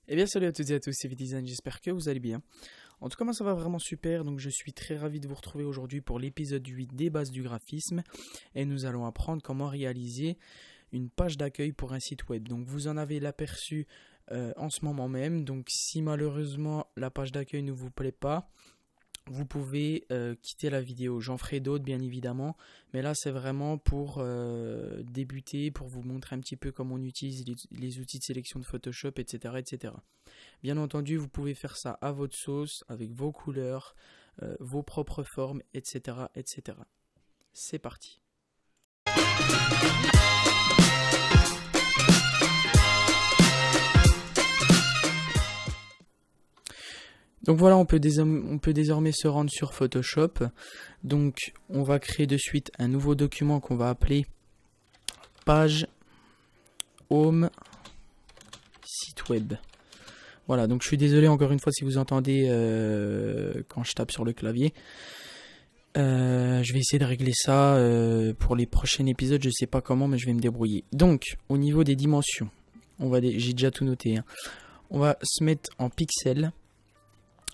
Eh bien salut à toutes et à tous, c'est Videsign, j'espère que vous allez bien. En tout cas moi ça va vraiment super, donc je suis très ravi de vous retrouver aujourd'hui pour l'épisode 8 des bases du graphisme. Et nous allons apprendre comment réaliser une page d'accueil pour un site web. Donc vous en avez l'aperçu en ce moment même, donc si malheureusement la page d'accueil ne vous plaît pas, vous pouvez quitter la vidéo. J'en ferai d'autres bien évidemment, mais là c'est vraiment pour débuter, pour vous montrer un petit peu comment on utilise les outils de sélection de Photoshop, etc., etc. Bien entendu, vous pouvez faire ça à votre sauce, avec vos couleurs, vos propres formes, etc., etc. C'est parti. Donc voilà, on peut désormais se rendre sur Photoshop. Donc on va créer de suite un nouveau document qu'on va appeler page home site web. Voilà, donc je suis désolé encore une fois si vous entendez quand je tape sur le clavier. Je vais essayer de régler ça pour les prochains épisodes, je sais pas comment, mais je vais me débrouiller. Donc au niveau des dimensions, j'ai déjà tout noté, hein. On va se mettre en pixels.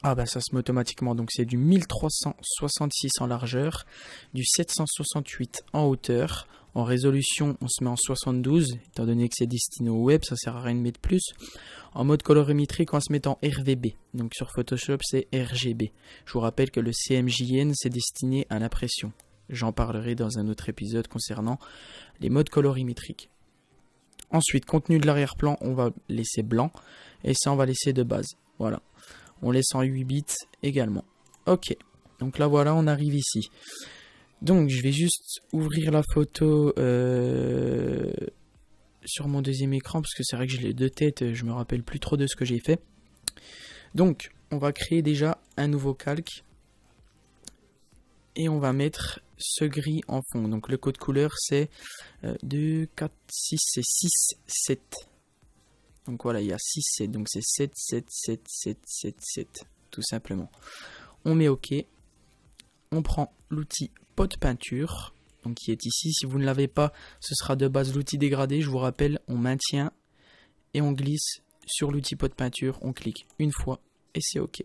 Ah bah ça se met automatiquement, donc c'est du 1366 en largeur, du 768 en hauteur, en résolution on se met en 72, étant donné que c'est destiné au web, ça sert à rien de mettre plus. En mode colorimétrique on va se mettre en RVB, donc sur Photoshop c'est RGB. Je vous rappelle que le CMJN c'est destiné à l'impression. J'en parlerai dans un autre épisode concernant les modes colorimétriques. Ensuite, contenu de l'arrière-plan, on va laisser blanc, et ça on va laisser de base, voilà. On laisse en 8 bits également. Ok, donc là voilà, on arrive ici. Donc je vais juste ouvrir la photo sur mon deuxième écran, parce que c'est vrai que je l'ai de tête, je me rappelle plus trop de ce que j'ai fait. Donc on va créer déjà un nouveau calque. Et on va mettre ce gris en fond. Donc le code couleur c'est 2, 4, 6, c'est 6, 7. Donc voilà, il y a 6, 7, donc c'est 7, 7, 7, 7, 7, 7, tout simplement. On met OK. On prend l'outil pot de peinture, donc qui est ici. Si vous ne l'avez pas, ce sera de base l'outil dégradé. Je vous rappelle, on maintient et on glisse sur l'outil pot de peinture. On clique une fois et c'est OK.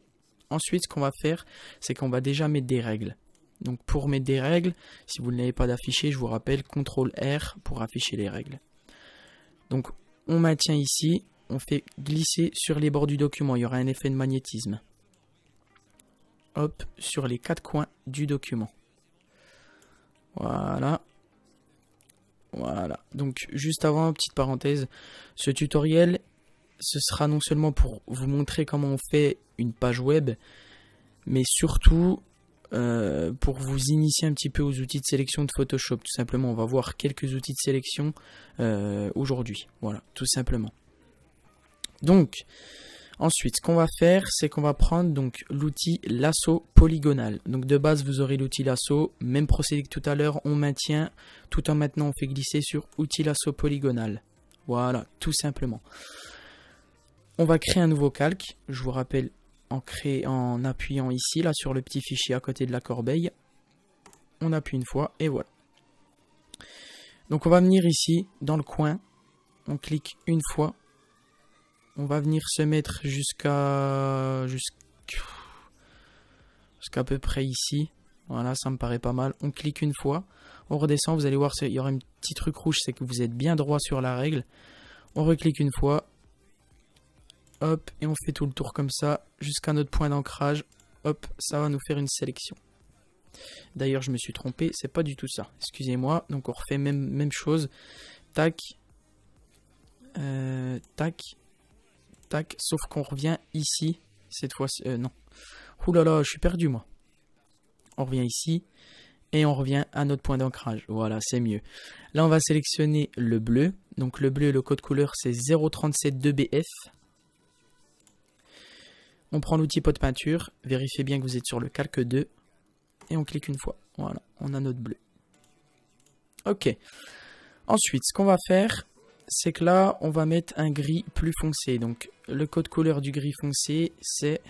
Ensuite, ce qu'on va faire, c'est qu'on va déjà mettre des règles. Donc pour mettre des règles, si vous ne l'avez pas d'affiché, je vous rappelle, CTRL R pour afficher les règles. Donc on maintient ici, on fait glisser sur les bords du document, il y aura un effet de magnétisme. Hop, sur les 4 coins du document. Voilà. Voilà. Donc juste avant, petite parenthèse, ce tutoriel, ce sera non seulement pour vous montrer comment on fait une page web, mais surtout pour vous initier un petit peu aux outils de sélection de Photoshop. Tout simplement, on va voir quelques outils de sélection aujourd'hui. Voilà, tout simplement. Donc, ensuite, ce qu'on va faire, c'est qu'on va prendre donc l'outil lasso polygonal. Donc de base, vous aurez l'outil lasso, même procédé que tout à l'heure, on maintient, tout en maintenant on fait glisser sur outil lasso polygonal. Voilà, tout simplement. On va créer un nouveau calque, je vous rappelle, en appuyant ici, là, sur le petit fichier à côté de la corbeille. On appuie une fois, et voilà. Donc on va venir ici, dans le coin, on clique une fois. On va venir se mettre jusqu'à peu près ici. Voilà, ça me paraît pas mal. On clique une fois, on redescend, vous allez voir, il y aura un petit truc rouge, c'est que vous êtes bien droit sur la règle. On reclique une fois. Hop, et on fait tout le tour comme ça, jusqu'à notre point d'ancrage. Hop, ça va nous faire une sélection. D'ailleurs, je me suis trompé, c'est pas du tout ça. Excusez-moi, donc on refait même chose. Tac. Tac. Tac, sauf qu'on revient ici. Cette fois-ci, non. Ouh là là, je suis perdu, moi. On revient ici. Et on revient à notre point d'ancrage. Voilà, c'est mieux. Là, on va sélectionner le bleu. Donc le bleu, le code couleur, c'est 0372BF. On prend l'outil pot de peinture, vérifiez bien que vous êtes sur le calque 2 et on clique une fois. Voilà, on a notre bleu. Ok. Ensuite, ce qu'on va faire, c'est que là, on va mettre un gris plus foncé. Donc, le code couleur du gris foncé, c'est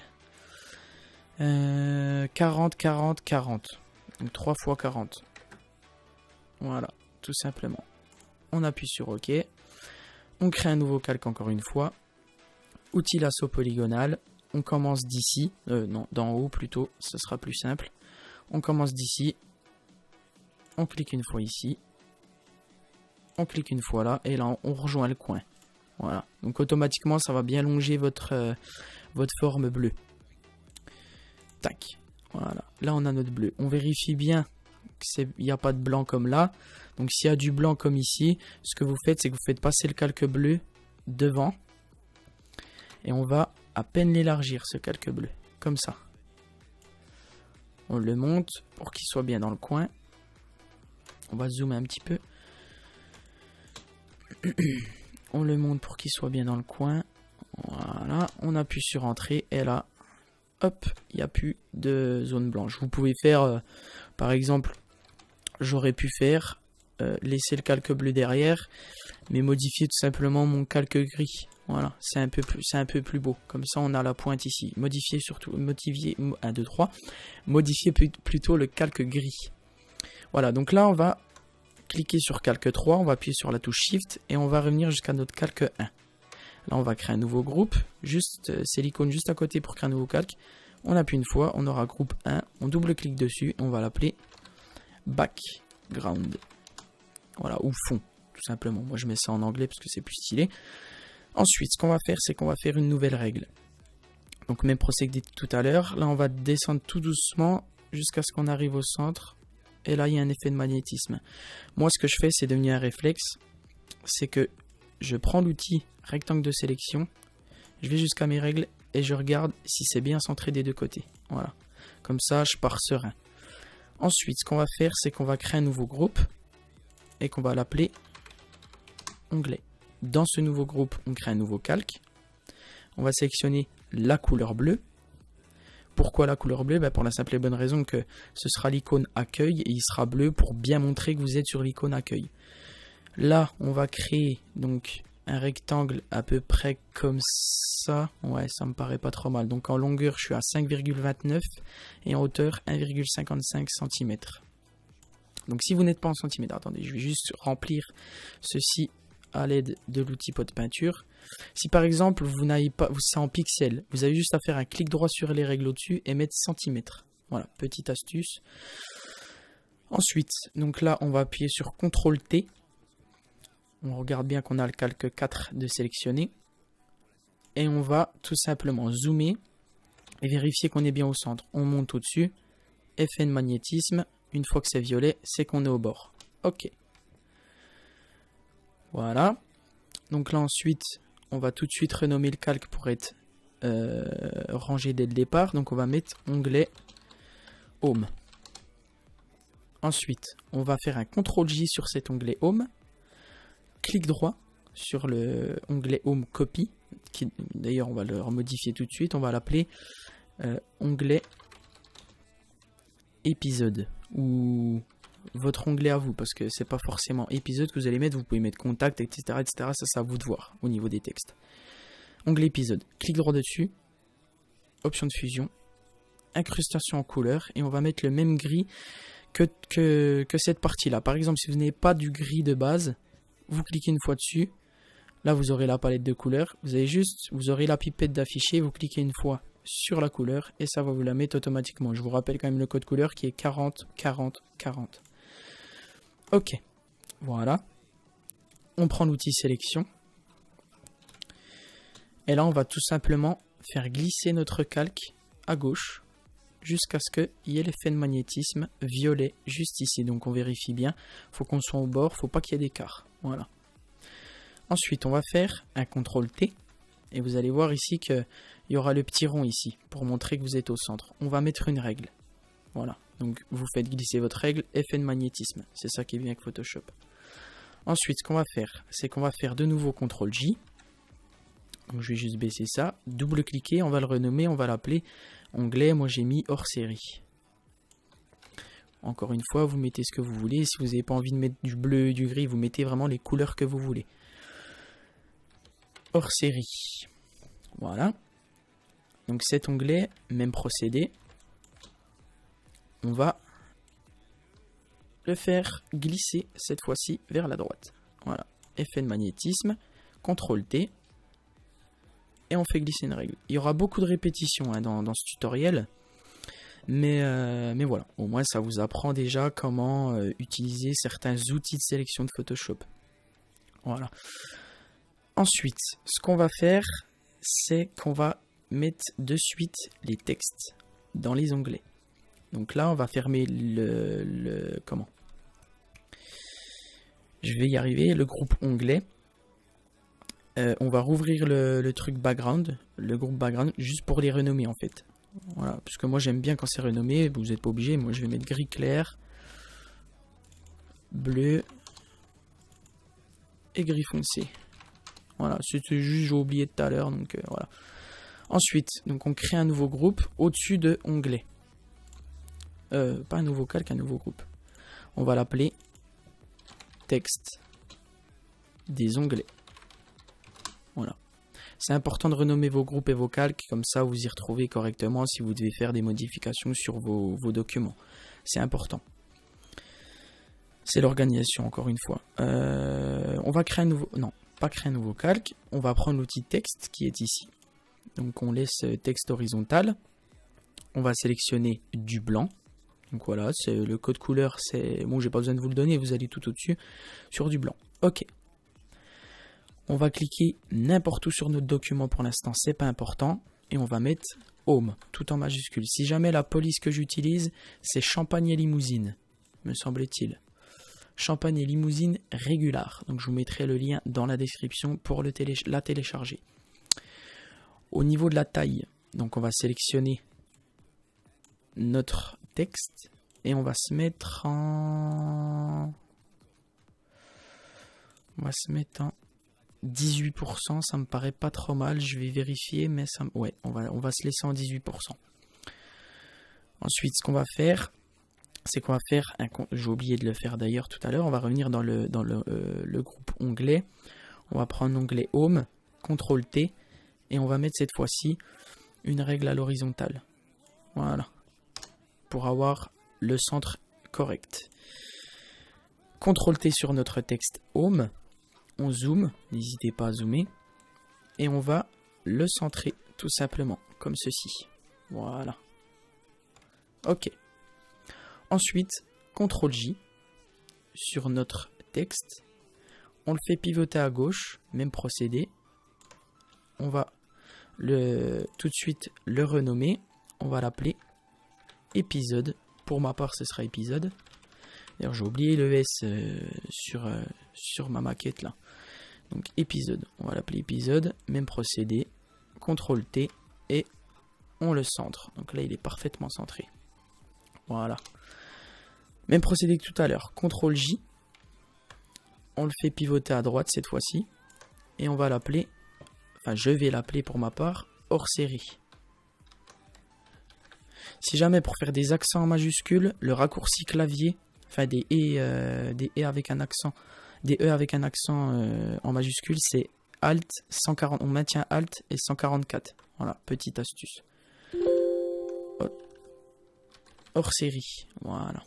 40, 40, 40. Donc 3 fois 40. Voilà, tout simplement. On appuie sur OK. On crée un nouveau calque encore une fois. Outil lasso polygonal. On commence d'ici. Non, d'en haut plutôt. Ce sera plus simple. On commence d'ici. On clique une fois ici. On clique une fois là. Et là, on rejoint le coin. Voilà. Donc automatiquement, ça va bien longer votre forme bleue. Tac. Voilà. Là, on a notre bleu. On vérifie bien qu'il n'y a pas de blanc comme là. Donc s'il y a du blanc comme ici, ce que vous faites, c'est que vous faites passer le calque bleu devant. Et on va à peine l'élargir, ce calque bleu. Comme ça. On le monte pour qu'il soit bien dans le coin. On va zoomer un petit peu. On le monte pour qu'il soit bien dans le coin. Voilà. On appuie sur entrée. Et là, hop, il n'y a plus de zone blanche. Vous pouvez faire, par exemple, j'aurais pu faire, laisser le calque bleu derrière, mais modifier tout simplement mon calque gris. Voilà, c'est un peu plus beau. Comme ça, on a la pointe ici. Modifier surtout, modifier 1, 2, 3. Modifier plutôt le calque gris. Voilà, donc là, on va cliquer sur calque 3, on va appuyer sur la touche Shift et on va revenir jusqu'à notre calque 1. Là, on va créer un nouveau groupe. C'est l'icône juste à côté pour créer un nouveau calque. On appuie une fois, on aura groupe 1. On double-clique dessus et on va l'appeler background. Voilà, ou fond, tout simplement. Moi, je mets ça en anglais parce que c'est plus stylé. Ensuite, ce qu'on va faire, c'est qu'on va faire une nouvelle règle. Donc, même procédé que tout à l'heure. Là, on va descendre tout doucement jusqu'à ce qu'on arrive au centre. Et là, il y a un effet de magnétisme. Moi, ce que je fais, c'est devenu un réflexe. C'est que je prends l'outil rectangle de sélection. Je vais jusqu'à mes règles et je regarde si c'est bien centré des deux côtés. Voilà. Comme ça, je pars serein. Ensuite, ce qu'on va faire, c'est qu'on va créer un nouveau groupe. Et qu'on va l'appeler onglet. Dans ce nouveau groupe, on crée un nouveau calque. On va sélectionner la couleur bleue. Pourquoi la couleur bleue? Pour la simple et bonne raison que ce sera l'icône accueil et il sera bleu pour bien montrer que vous êtes sur l'icône accueil. Là, on va créer donc un rectangle à peu près comme ça. Ouais, ça me paraît pas trop mal. Donc en longueur, je suis à 5,29 et en hauteur 1,55 cm. Donc si vous n'êtes pas en centimètres, attendez, je vais juste remplir ceci à l'aide de l'outil pot de peinture. Si par exemple vous n'avez pas, c'est en pixels, vous avez juste à faire un clic droit sur les règles au-dessus et mettre centimètres. Voilà, petite astuce. Ensuite, donc là on va appuyer sur CTRL T. On regarde bien qu'on a le calque 4 de sélectionner. Et on va tout simplement zoomer et vérifier qu'on est bien au centre. On monte au-dessus, effet de magnétisme. Une fois que c'est violet, c'est qu'on est au bord. Ok. Voilà. Donc là ensuite, on va tout de suite renommer le calque pour être rangé dès le départ. Donc on va mettre onglet Home. Ensuite, on va faire un CTRL-J sur cet onglet Home. Clic droit sur le onglet Home Copy. D'ailleurs, on va le remodifier tout de suite. On va l'appeler onglet épisode. Ou votre onglet à vous, parce que c'est pas forcément épisode que vous allez mettre, vous pouvez mettre contact, etc. Ça, c'est à vous de voir au niveau des textes. Onglet épisode, clic droit dessus, option de fusion, incrustation en couleur, et on va mettre le même gris que cette partie-là. Par exemple, si vous n'avez pas du gris de base, vous cliquez une fois dessus, là vous aurez la palette de couleurs, vous aurez la pipette d'afficher, vous cliquez une fois sur la couleur et ça va vous la mettre automatiquement. Je vous rappelle quand même le code couleur qui est 40 40 40. Ok, voilà. On prend l'outil sélection. Et là on va tout simplement faire glisser notre calque à gauche jusqu'à ce qu'il y ait l'effet de magnétisme violet juste ici. Donc on vérifie bien, il faut qu'on soit au bord, il ne faut pas qu'il y ait d'écart. Voilà. Ensuite on va faire un CTRL T. Et vous allez voir ici qu'il y aura le petit rond ici, pour montrer que vous êtes au centre. On va mettre une règle. Voilà. Donc vous faites glisser votre règle, effet de magnétisme. C'est ça qui est bien avec Photoshop. Ensuite, ce qu'on va faire, c'est qu'on va faire de nouveau CTRL-J. Donc je vais juste baisser ça. Double-cliquer, on va le renommer, on va l'appeler onglet. Moi j'ai mis hors série. Encore une fois, vous mettez ce que vous voulez. Si vous n'avez pas envie de mettre du bleu, du gris, vous mettez vraiment les couleurs que vous voulez. Hors série. Voilà. Donc cet onglet, même procédé. On va le faire glisser cette fois-ci vers la droite. Voilà. Effet de magnétisme. CTRL T. et on fait glisser une règle. Il y aura beaucoup de répétitions hein, dans ce tutoriel. Mais voilà, au moins ça vous apprend déjà comment utiliser certains outils de sélection de Photoshop. Voilà. Ensuite, ce qu'on va faire, c'est qu'on va mettre de suite les textes dans les onglets. Donc là, on va fermer comment? Je vais y arriver, le groupe onglet. On va rouvrir le truc background, le groupe background, juste pour les renommer en fait. Voilà, parce que moi j'aime bien quand c'est renommé, vous n'êtes pas obligé, moi je vais mettre gris clair, bleu et gris foncé. Voilà, c'était juste, j'ai oublié tout à l'heure, donc voilà. Ensuite, donc on crée un nouveau groupe au-dessus de onglet. Pas un nouveau calque, un nouveau groupe. On va l'appeler texte des onglets. Voilà. C'est important de renommer vos groupes et vos calques, comme ça vous y retrouvez correctement si vous devez faire des modifications sur vos documents. C'est important. C'est l'organisation, encore une fois. On va créer un nouveau... Non, pas créer un nouveau calque. On va prendre l'outil texte qui est ici. Donc on laisse texte horizontal. On va sélectionner du blanc. Donc voilà, c'est le code couleur, c'est... Bon, j'ai pas besoin de vous le donner, vous allez tout au-dessus sur du blanc. Ok. On va cliquer n'importe où sur notre document pour l'instant, c'est pas important. Et on va mettre Home, tout en majuscule. Si jamais la police que j'utilise, c'est Champagne et Limousine, me semble-t-il. Champagne et Limousine Régular. Donc je vous mettrai le lien dans la description pour la télécharger. Au niveau de la taille, donc on va sélectionner notre texte et on va se mettre en... On va se mettre en 18%, ça me paraît pas trop mal, je vais vérifier, mais ça, ouais, on va se laisser en 18%. Ensuite, ce qu'on va faire, c'est qu'on va faire, j'ai oublié de le faire d'ailleurs tout à l'heure, on va revenir dans le groupe onglet, on va prendre l'onglet Home, CTRL T, et on va mettre cette fois-ci une règle à l'horizontale. Voilà, pour avoir le centre correct. CTRL T sur notre texte Home. On zoome, n'hésitez pas à zoomer, et on va le centrer tout simplement, comme ceci. Voilà. Ok. Ensuite, CTRL J sur notre texte, on le fait pivoter à gauche, même procédé. On va tout de suite le renommer, on va l'appeler épisode. Pour ma part, ce sera épisode. D'ailleurs, j'ai oublié le S sur ma maquette là. Donc épisode, on va l'appeler épisode, même procédé, CTRL T et on le centre. Donc là, il est parfaitement centré. Voilà. Même procédé que tout à l'heure, CTRL J. On le fait pivoter à droite cette fois-ci. Et on va l'appeler, enfin je vais l'appeler pour ma part, hors série. Si jamais pour faire des accents en majuscules, le raccourci clavier, enfin des E avec un accent, en majuscule, c'est Alt 140. On maintient Alt et 144. Voilà, petite astuce. Hors série. Voilà.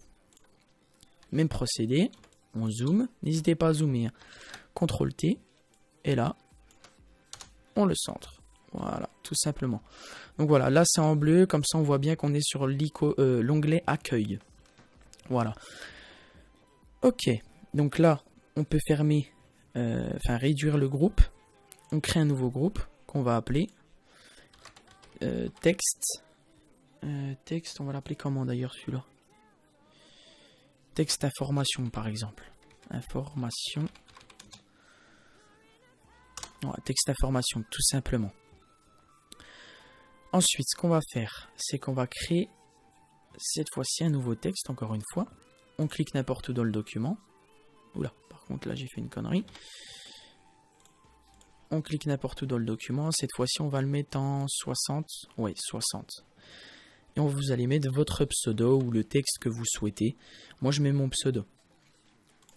Même procédé. On zoome. N'hésitez pas à zoomer. CTRL T. Et là, on le centre. Voilà, tout simplement. Donc voilà, là c'est en bleu. Comme ça, on voit bien qu'on est sur l'onglet Accueil. Voilà. Ok. Donc là, on peut fermer, réduire le groupe. On crée un nouveau groupe qu'on va appeler texte. Texte, on va l'appeler comment d'ailleurs celui-là? Texte information par exemple. Information. Ouais, texte information tout simplement. Ensuite, ce qu'on va faire, c'est qu'on va créer cette fois-ci un nouveau texte, encore une fois. On clique n'importe où dans le document. Oula, par contre là j'ai fait une connerie. On clique n'importe où dans le document. Cette fois-ci on va le mettre en 60. Ouais, 60. Et vous allez mettre votre pseudo ou le texte que vous souhaitez. Moi je mets mon pseudo.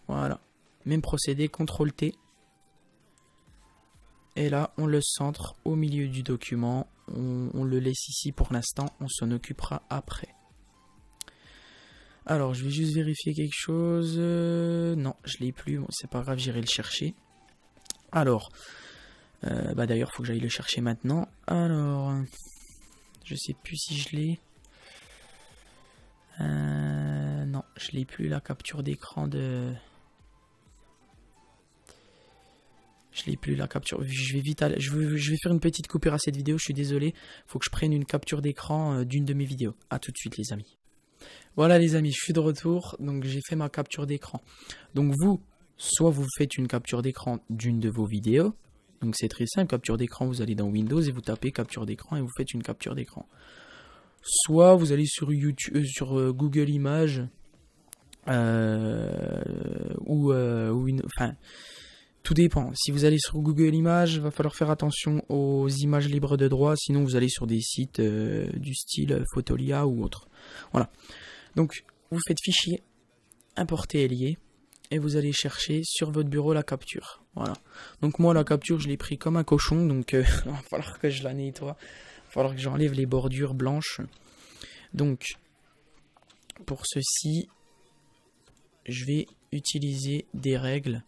Voilà. Même procédé, CTRL T. Et là on le centre au milieu du document. On le laisse ici pour l'instant. On s'en occupera après. Alors, je vais juste vérifier quelque chose. Non, je ne l'ai plus. Bon, c'est pas grave, j'irai le chercher. Alors, Bah d'ailleurs, faut que j'aille le chercher maintenant. Alors, je sais plus si je l'ai. Non, je l'ai plus, la capture d'écran de... Je l'ai plus, la capture. Je vais vite aller... je vais faire une petite coupure à cette vidéo, je suis désolé. Faut que je prenne une capture d'écran d'une de mes vidéos. A tout de suite, les amis. Voilà, les amis, je suis de retour. Donc, j'ai fait ma capture d'écran. Donc, vous, soit vous faites une capture d'écran d'une de vos vidéos. Donc, c'est très simple. Capture d'écran, vous allez dans Windows et vous tapez capture d'écran et vous faites une capture d'écran. Soit vous allez sur YouTube, sur Google Images. Enfin, tout dépend. Si vous allez sur Google Images, il va falloir faire attention aux images libres de droit. Sinon, vous allez sur des sites du style Photolia ou autre. Voilà. Donc, vous faites fichier, importer et lier. Et vous allez chercher sur votre bureau la capture. Voilà. Donc, moi, la capture, je l'ai pris comme un cochon. Donc, il va falloir que je la nettoie. Il va falloir que j'enlève les bordures blanches. Donc, pour ceci, je vais utiliser des règles.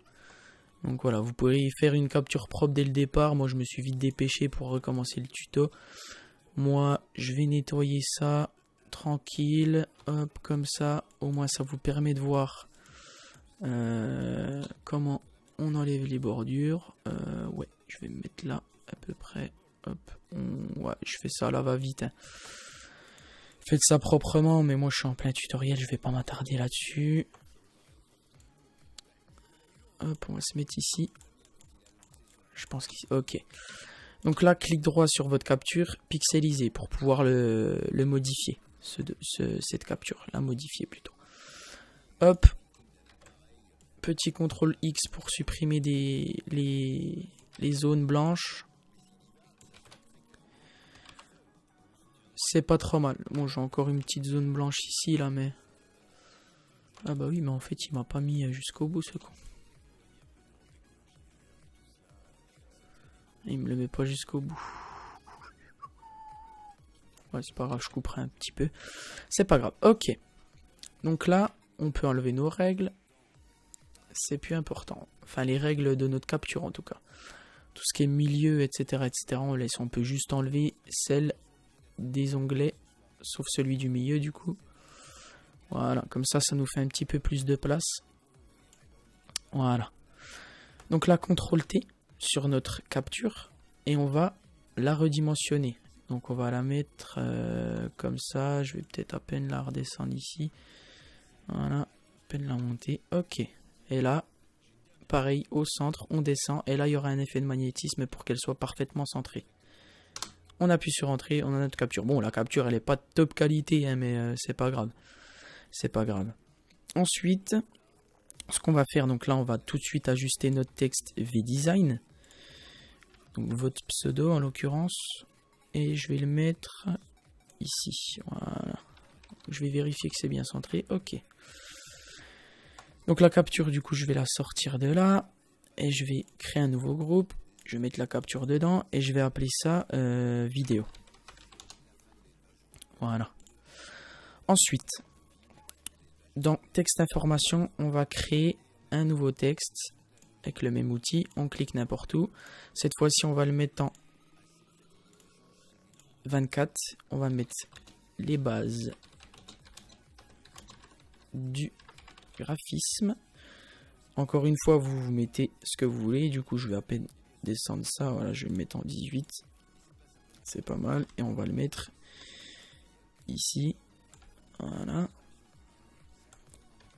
Donc voilà, vous pouvez faire une capture propre dès le départ. Moi, je me suis vite dépêché pour recommencer le tuto. Moi, je vais nettoyer ça tranquille. Hop, comme ça. Au moins, ça vous permet de voir comment on enlève les bordures. Ouais, je vais me mettre là à peu près. Hop, ouais, je fais ça là, va vite. Hein. Faites ça proprement, mais moi, je suis en plein tutoriel. Je vais pas m'attarder là-dessus. Hop, on va se mettre ici. Je pense qu'ici... Ok. Donc là, clic droit sur votre capture, pixeliser pour pouvoir le modifier. Cette capture, la modifier plutôt. Hop. Petit CTRL X pour supprimer les zones blanches. C'est pas trop mal. Bon, j'ai encore une petite zone blanche ici, là, mais... Ah bah oui, mais en fait, il m'a pas mis jusqu'au bout, ce con. Il me le met pas jusqu'au bout. Ouais, c'est pas grave, je couperai un petit peu. C'est pas grave. Ok. Donc là, on peut enlever nos règles. C'est plus important. Enfin, les règles de notre capture, en tout cas. Tout ce qui est milieu, etc., on laisse. On peut juste enlever celle des onglets, sauf celui du milieu, du coup. Voilà. Comme ça, ça nous fait un petit peu plus de place. Voilà. Donc là, CTRL T sur notre capture et on va la redimensionner. Donc on va la mettre comme ça. Je vais peut-être à peine la redescendre ici. Voilà, à peine la monter. Ok. Et là, pareil au centre, on descend et là il y aura un effet de magnétisme pour qu'elle soit parfaitement centrée. On appuie sur entrée, on a notre capture. Bon, la capture elle est pas de top qualité, hein, mais c'est pas grave. C'est pas grave. Ensuite, ce qu'on va faire, donc là on va tout de suite ajuster notre texte VDesign. Donc votre pseudo en l'occurrence. Et je vais le mettre ici. Voilà. Je vais vérifier que c'est bien centré. Ok. Donc la capture du coup je vais la sortir de là. Et je vais créer un nouveau groupe. Je vais mettre la capture dedans. Et je vais appeler ça vidéo. Voilà. Ensuite, dans texte information, on va créer un nouveau texte. Avec le même outil, on clique n'importe où. Cette fois-ci, on va le mettre en 24. On va mettre les bases du graphisme. Encore une fois, vous mettez ce que vous voulez. Du coup, je vais à peine descendre ça. Voilà, je vais le mettre en 18. C'est pas mal. Et on va le mettre ici. Voilà.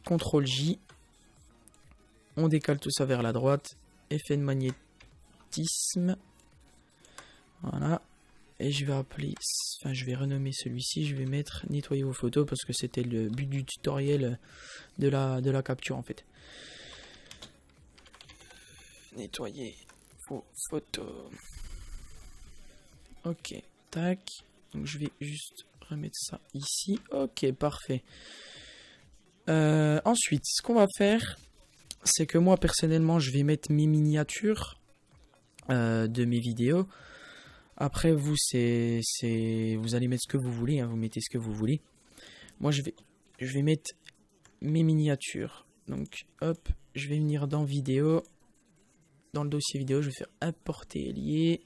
CTRL J. On décale tout ça vers la droite. Effet de magnétisme. Voilà. Et je vais appeler... Enfin, je vais renommer celui-ci. Je vais mettre nettoyer vos photos parce que c'était le but du tutoriel de la capture en fait. Nettoyer vos photos. Ok. Tac. Donc je vais juste remettre ça ici. Ok, parfait. Ensuite, ce qu'on va faire... c'est que moi personnellement je vais mettre mes miniatures de mes vidéos. Après vous vous allez mettre ce que vous voulez, hein, vous mettez ce que vous voulez. Moi je vais mettre mes miniatures. Donc hop, je vais venir dans vidéo, dans le dossier vidéo, je vais faire importer et lier.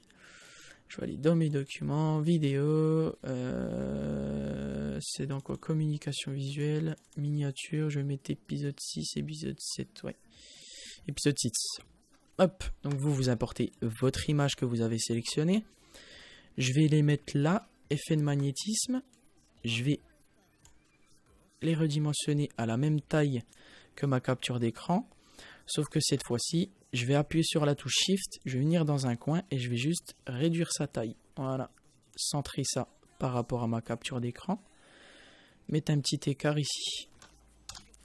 Je vais aller dans mes documents, vidéo, c'est dans quoi? Communication visuelle, miniature, je vais mettre épisode 6, épisode 7, ouais. Épisode 6. Hop, donc vous importez votre image que vous avez sélectionnée. Je vais les mettre là, effet de magnétisme. Je vais les redimensionner à la même taille que ma capture d'écran. Sauf que cette fois-ci, je vais appuyer sur la touche Shift, je vais venir dans un coin et je vais juste réduire sa taille. Voilà, centrer ça par rapport à ma capture d'écran. Mettre un petit écart ici.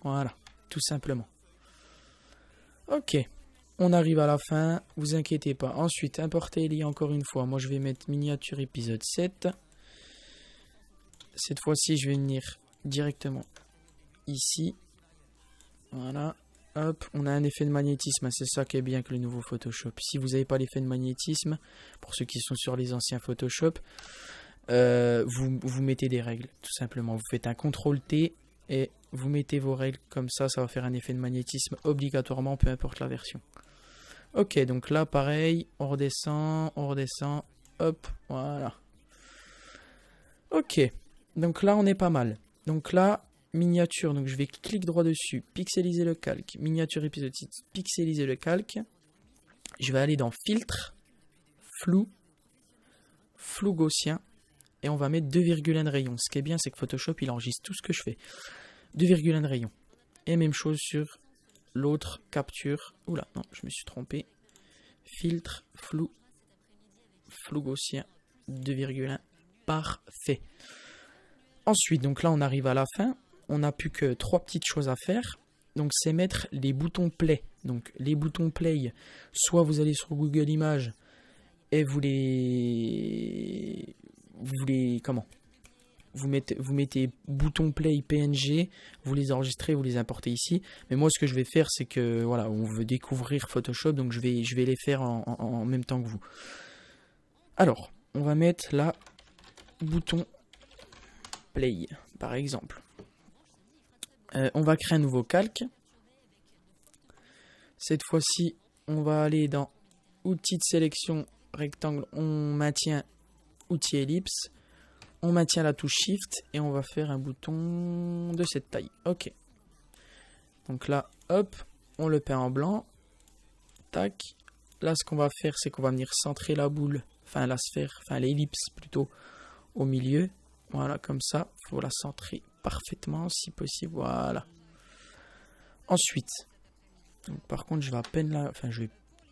Voilà, tout simplement. Ok, on arrive à la fin, vous inquiétez pas. Ensuite, importer et lier encore une fois. Moi, je vais mettre miniature épisode 7. Cette fois-ci, je vais venir directement ici. Voilà. Hop, on a un effet de magnétisme, c'est ça qui est bien avec le nouveau Photoshop. Si vous n'avez pas l'effet de magnétisme, pour ceux qui sont sur les anciens Photoshop, vous mettez des règles, tout simplement. Vous faites un CTRL-T et vous mettez vos règles comme ça va faire un effet de magnétisme obligatoirement, peu importe la version. Ok, donc là, pareil, on redescend, hop, voilà. Ok, donc là, on est pas mal. Donc là, miniature, donc je vais cliquer droit dessus, pixeliser le calque, miniature épisode 6, pixeliser le calque. Je vais aller dans filtre, flou gaussien, et on va mettre 2,1 de rayon. Ce qui est bien, c'est que Photoshop, il enregistre tout ce que je fais. 2,1 de rayon. Et même chose sur l'autre capture. Oula, non, je me suis trompé. Filtre, flou gaussien, 2,1. Parfait. Ensuite, donc là, on arrive à la fin. On n'a plus que 3 petites choses à faire. Donc, c'est mettre les boutons play. Donc, les boutons play, soit vous allez sur Google Images et vous mettez bouton play PNG, vous les enregistrez, vous les importez ici. Mais moi, ce que je vais faire, c'est que voilà, on veut découvrir Photoshop, donc je vais les faire en même temps que vous. Alors, on va mettre là bouton play, par exemple. On va créer un nouveau calque. Cette fois-ci, on va aller dans outils de sélection rectangle, on maintient outil ellipse, on maintient la touche Shift et on va faire un bouton de cette taille. Ok. Donc là, hop, on le peint en blanc. Tac. Là, ce qu'on va faire, c'est qu'on va venir centrer la boule, enfin la sphère, enfin l'ellipse plutôt, au milieu. Voilà, comme ça, il faut la centrer parfaitement si possible. Voilà. Ensuite, donc, par contre, je vais à peine la, enfin, je vais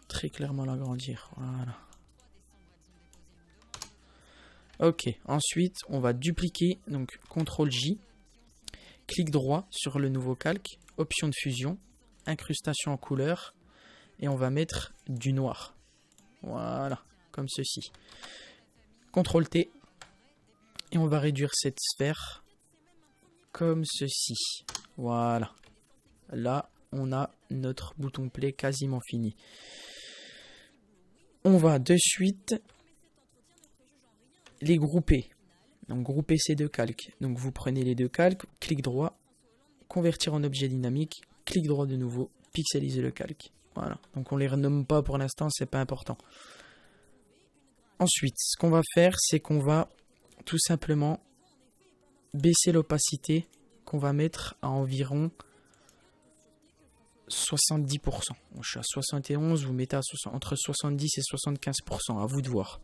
très clairement l'agrandir. Voilà. Ok, ensuite, on va dupliquer, donc CTRL-J, clic droit sur le nouveau calque, option de fusion, incrustation en couleur, et on va mettre du noir. Voilà, comme ceci. CTRL-T, et on va réduire cette sphère comme ceci. Voilà. Là, on a notre bouton play quasiment fini. On va de suite les grouper. Donc grouper ces deux calques. Donc vous prenez les deux calques, clic droit, convertir en objet dynamique, clic droit de nouveau, pixeliser le calque. Voilà. Donc on les renomme pas pour l'instant, c'est pas important. Ensuite, ce qu'on va faire, c'est qu'on va tout simplement baisser l'opacité, qu'on va mettre à environ 70%. Bon, je suis à 71, vous mettez à entre 70 et 75%, à vous de voir.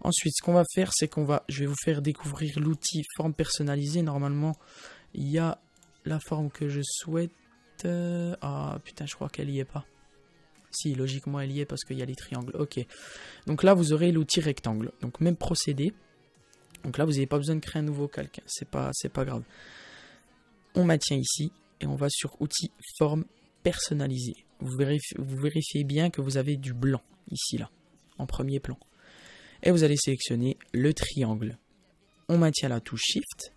Ensuite, ce qu'on va faire, c'est je vais vous faire découvrir l'outil forme personnalisée. Normalement, il y a la forme que je souhaite. Ah putain, je crois qu'elle y est pas. Si, logiquement, elle y est parce qu'il y a les triangles. Ok. Donc là, vous aurez l'outil rectangle. Donc même procédé. Donc là, vous n'avez pas besoin de créer un nouveau calque. C'est pas grave. On maintient ici et on va sur outil forme personnalisée. Vous vérifiez bien que vous avez du blanc ici, là, en premier plan. Et vous allez sélectionner le triangle. On maintient la touche Shift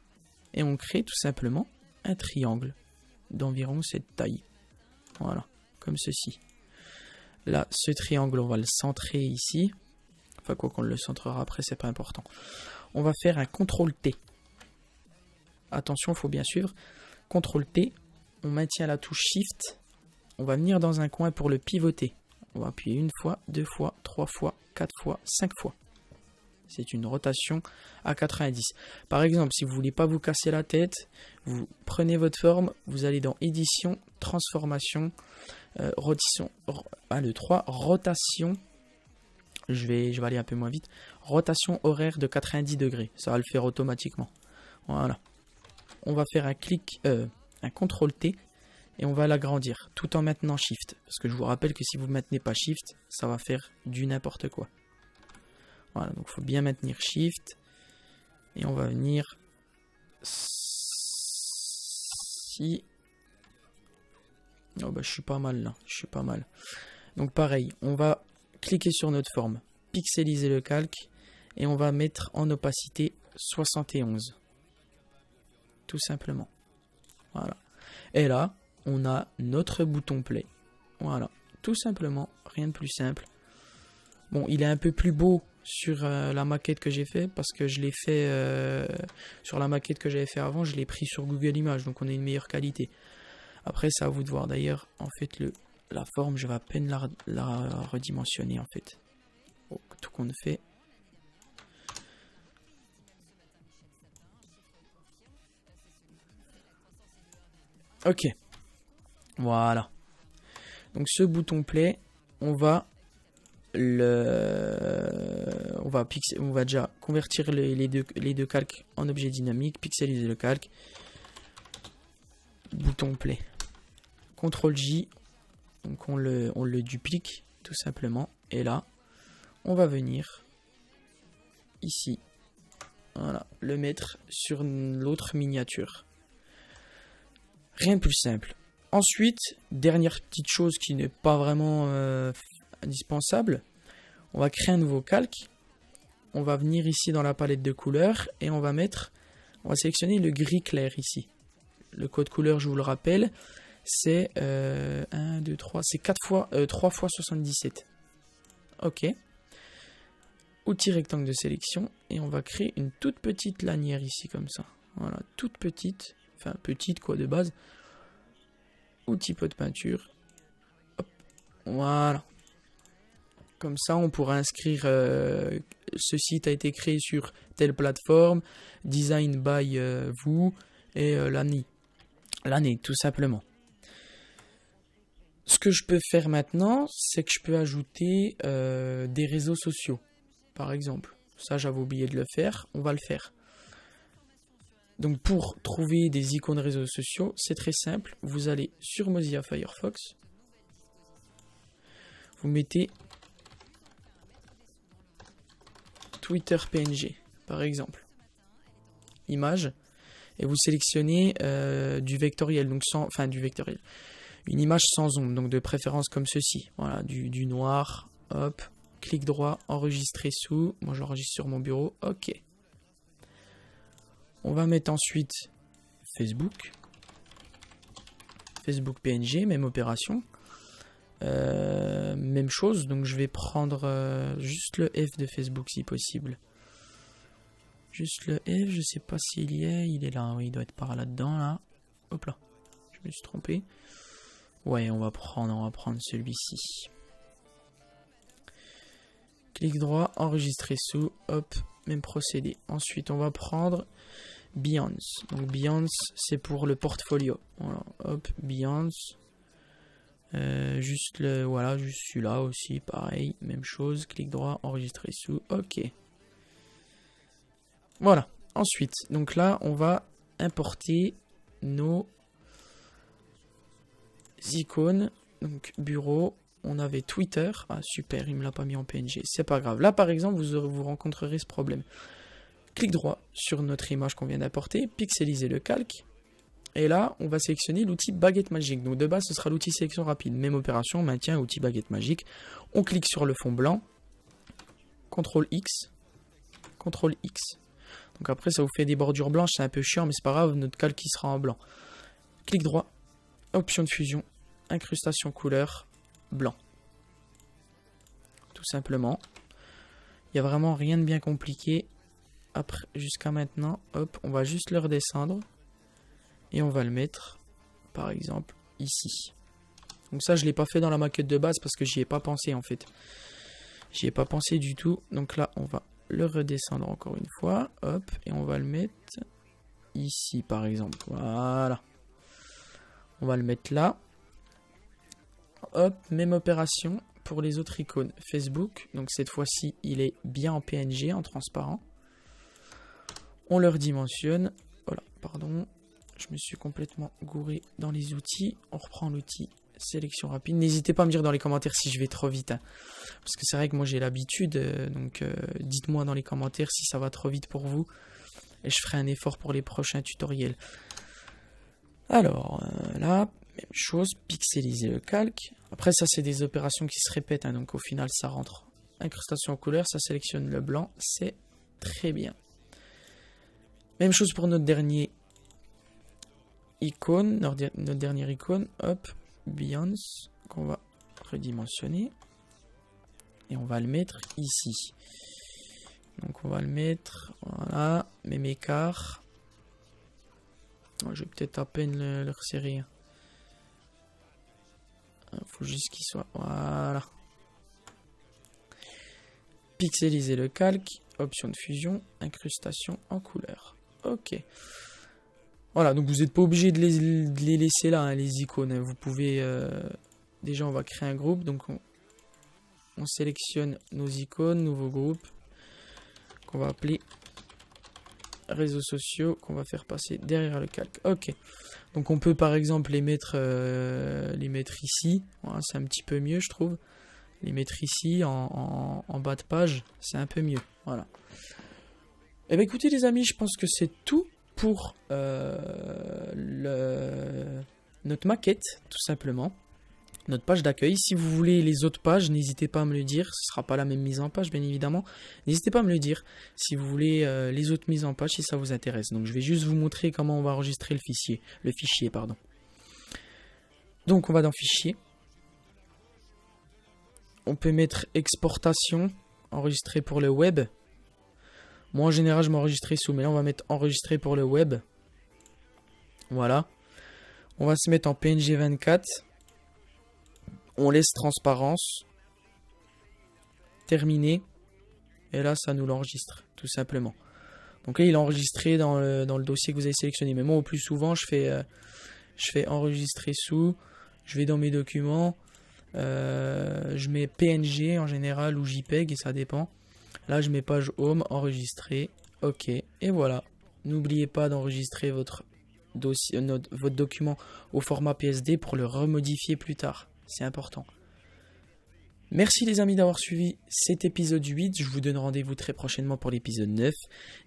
et on crée tout simplement un triangle d'environ cette taille. Voilà, comme ceci. Là, ce triangle, on va le centrer ici. Enfin, quoi qu'on le centrera après, c'est pas important. On va faire un CTRL-T. Attention, il faut bien suivre. CTRL-T, on maintient la touche Shift. On va venir dans un coin pour le pivoter. On va appuyer une fois, 2 fois, 3 fois, 4 fois, 5 fois. C'est une rotation à 90. Par exemple, si vous ne voulez pas vous casser la tête, vous prenez votre forme, vous allez dans édition, transformation, rotation, le 3, rotation. Je vais aller un peu moins vite. Rotation horaire de 90 degrés. Ça va le faire automatiquement. Voilà. On va faire un clic, un CTRL T et on va l'agrandir tout en maintenant Shift. Parce que je vous rappelle que si vous ne maintenez pas Shift, ça va faire du n'importe quoi. Voilà, donc il faut bien maintenir Shift. Et on va venir si... Oh bah je suis pas mal là, je suis pas mal. Donc pareil, on va cliquer sur notre forme, pixeliser le calque et on va mettre en opacité 71. Tout simplement. Voilà. Et là, on a notre bouton play. Voilà, tout simplement, rien de plus simple. Bon, il est un peu plus beau sur la maquette que j'ai fait parce que je l'ai fait sur la maquette que j'avais fait avant, je l'ai pris sur Google Images, donc on a une meilleure qualité. Après, c'est à vous de voir. D'ailleurs, en fait, la forme, je vais à peine la redimensionner en fait. Oh, tout qu'on fait. Ok. Voilà. Donc ce bouton play, on va déjà convertir les deux calques en objet dynamique, pixeliser le calque. Bouton play. CTRL J. Donc on le duplique tout simplement. Et là, on va venir ici. Voilà, le mettre sur l'autre miniature. Rien de plus simple. Ensuite, dernière petite chose qui n'est pas vraiment indispensable, on va créer un nouveau calque. On va venir ici dans la palette de couleurs et on va sélectionner le gris clair ici. Le code couleur, je vous le rappelle, c'est 1, 2, 3, c'est 3 fois 77. Ok. Outil rectangle de sélection et on va créer une toute petite lanière ici comme ça. Voilà, toute petite, enfin petite quoi de base. Outil pot de peinture. Hop. Voilà. Comme ça, on pourra inscrire ce site a été créé sur telle plateforme, design by vous et l'année. L'année, tout simplement. Ce que je peux faire maintenant, c'est que je peux ajouter des réseaux sociaux. Par exemple. Ça, j'avais oublié de le faire. On va le faire. Donc, pour trouver des icônes réseaux sociaux, c'est très simple. Vous allez sur Mozilla Firefox. Vous mettez Twitter PNG, par exemple. Image. Et vous sélectionnez du vectoriel. Donc du vectoriel. Une image sans ombre. Donc, de préférence comme ceci. Voilà, du noir. Hop. Clic droit, enregistrer sous. Moi, j'enregistre sur mon bureau. OK. On va mettre ensuite Facebook. Facebook PNG, même opération. Même chose. Donc, je vais prendre juste le F de Facebook si possible. Juste le F, je sais pas s'il y est. Il est là, oui, il doit être par là-dedans, là. Hop là. Je me suis trompé. Ouais, on va prendre celui-ci. Clic droit, enregistrer sous, hop, même procédé. Ensuite, on va prendre Behance. Donc Behance, c'est pour le portfolio. Voilà, hop, Behance. Juste celui-là aussi, pareil, même chose. Clic droit, enregistrer sous, ok. Voilà. Ensuite, donc là, on va importer nos icônes. Donc bureau. On avait Twitter. Ah super, il ne me l'a pas mis en PNG. C'est pas grave. Là par exemple, vous rencontrerez ce problème. Clic droit sur notre image qu'on vient d'importer. Pixeliser le calque. Et là, on va sélectionner l'outil baguette magique. Donc de base, ce sera l'outil sélection rapide. Même opération, maintien, outil baguette magique. On clique sur le fond blanc. CTRL X. CTRL X. Donc après, ça vous fait des bordures blanches. C'est un peu chiant, mais c'est pas grave. Notre calque, il sera en blanc. Clic droit. Option de fusion. Incrustation couleur. Blanc. Tout simplement. Il n'y a vraiment rien de bien compliqué. Après, jusqu'à maintenant, hop, on va juste le redescendre. Et on va le mettre, par exemple, ici. Donc ça, je l'ai pas fait dans la maquette de base parce que j'y ai pas pensé en fait. J'y ai pas pensé du tout. Donc là, on va le redescendre encore une fois. Hop, et on va le mettre ici par exemple. Voilà. On va le mettre là. Hop, même opération pour les autres icônes Facebook. Donc cette fois-ci, il est bien en PNG, en transparent. On le redimensionne. Voilà, pardon. Je me suis complètement gouré dans les outils. On reprend l'outil sélection rapide. N'hésitez pas à me dire dans les commentaires si je vais trop vite. Hein. Parce que c'est vrai que moi j'ai l'habitude. Donc dites-moi dans les commentaires si ça va trop vite pour vous. Et je ferai un effort pour les prochains tutoriels. Alors, là, même chose. Pixeliser le calque. Après ça c'est des opérations qui se répètent. Hein, donc au final ça rentre. Incrustation en couleur. Ça sélectionne le blanc. C'est très bien. Même chose pour notre dernier icône, notre dernière icône, hop, Beyoncé, qu'on va redimensionner. Et on va le mettre ici. Donc on va le mettre, voilà, même écart. Oh, je vais peut-être à peine le resserrer. Il faut juste qu'il soit, voilà. Pixeliser le calque, option de fusion, incrustation en couleur. Ok. Voilà, donc vous n'êtes pas obligé de les laisser là, hein, les icônes. Vous pouvez... déjà, on va créer un groupe. Donc, on sélectionne nos icônes, nouveau groupe. Qu'on va appeler réseaux sociaux. Qu'on va faire passer derrière le calque. Ok. Donc, on peut par exemple les mettre ici. Voilà, c'est un petit peu mieux, je trouve. Les mettre ici, en bas de page. C'est un peu mieux. Voilà. Eh bien écoutez les amis, je pense que c'est tout pour notre maquette, tout simplement. Notre page d'accueil. Si vous voulez les autres pages, n'hésitez pas à me le dire. Ce ne sera pas la même mise en page, bien évidemment. N'hésitez pas à me le dire si vous voulez les autres mises en page, si ça vous intéresse. Donc je vais juste vous montrer comment on va enregistrer le fichier. Pardon. Donc on va dans Fichier. On peut mettre Exportation, enregistrer pour le web. Moi en général je m'enregistrais sous, mais là on va mettre enregistrer pour le web. Voilà. On va se mettre en PNG 24. On laisse transparence. Terminé. Et là ça nous l'enregistre, tout simplement. Donc là il est enregistré dans le dossier que vous avez sélectionné. Mais moi au plus souvent je fais enregistrer sous. Je vais dans mes documents. Je mets PNG en général ou JPEG et ça dépend. Là, je mets page home, enregistrer. Ok. Et voilà. N'oubliez pas d'enregistrer votre document au format PSD pour le remodifier plus tard. C'est important. Merci les amis d'avoir suivi cet épisode 8. Je vous donne rendez-vous très prochainement pour l'épisode 9.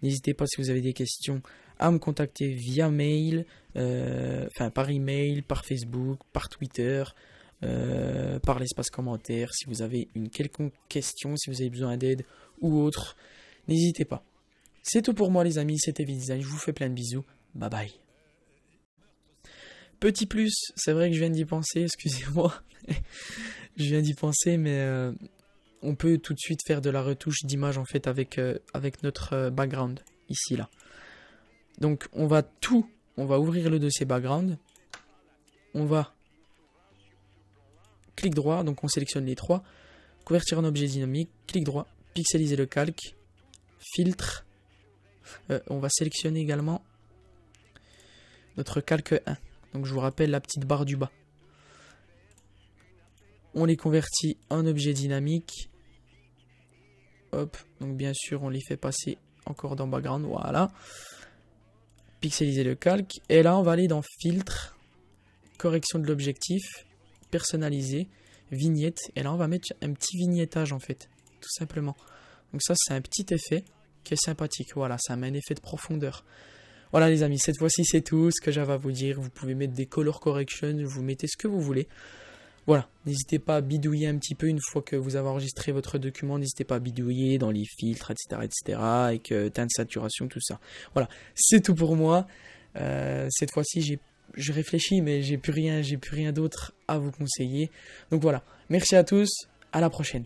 N'hésitez pas si vous avez des questions à me contacter via mail, par email, par Facebook, par Twitter. Par l'espace commentaire, si vous avez une quelconque question, si vous avez besoin d'aide ou autre, n'hésitez pas. C'est tout pour moi les amis, c'était VDesign, je vous fais plein de bisous, bye bye. Petit plus, c'est vrai que je viens d'y penser, excusez-moi, je viens d'y penser, mais on peut tout de suite faire de la retouche d'image en fait avec notre background, ici là. Donc on va ouvrir le dossier background, on va clic droit, donc on sélectionne les trois. Convertir en objet dynamique, clic droit, pixeliser le calque, filtre. On va sélectionner également notre calque 1. Donc je vous rappelle la petite barre du bas. On les convertit en objet dynamique. Hop, donc bien sûr on les fait passer encore dans background, voilà. Pixeliser le calque. Et là on va aller dans filtre, correction de l'objectif. Personnalisé, vignette, et là on va mettre un petit vignettage en fait, tout simplement. Donc ça c'est un petit effet qui est sympathique, voilà, ça met un effet de profondeur. Voilà les amis, cette fois-ci c'est tout ce que j'avais à vous dire. Vous pouvez mettre des color correction, vous mettez ce que vous voulez. Voilà, n'hésitez pas à bidouiller un petit peu une fois que vous avez enregistré votre document, n'hésitez pas à bidouiller dans les filtres, etc. avec teinte, saturation, tout ça. Voilà, c'est tout pour moi. Cette fois-ci je réfléchis, mais j'ai plus rien d'autre à vous conseiller. Donc voilà, merci à tous, à la prochaine.